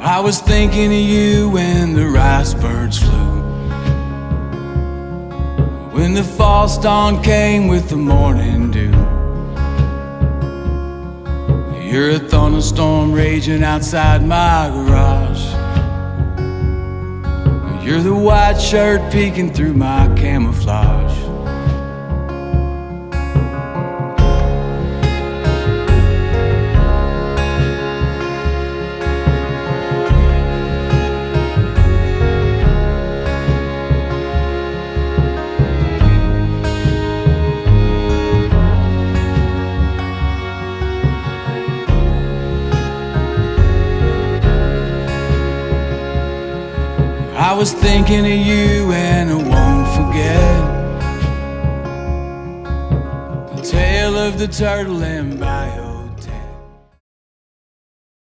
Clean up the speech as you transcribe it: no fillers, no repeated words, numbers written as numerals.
I was thinking of you when the rice birds flew, when the false dawn came with the morning dew. You're a thunderstorm raging outside my garage. You're the white shirt peeking through my camouflage. I was thinking of you and I won't forget the tale of the turtle and bio.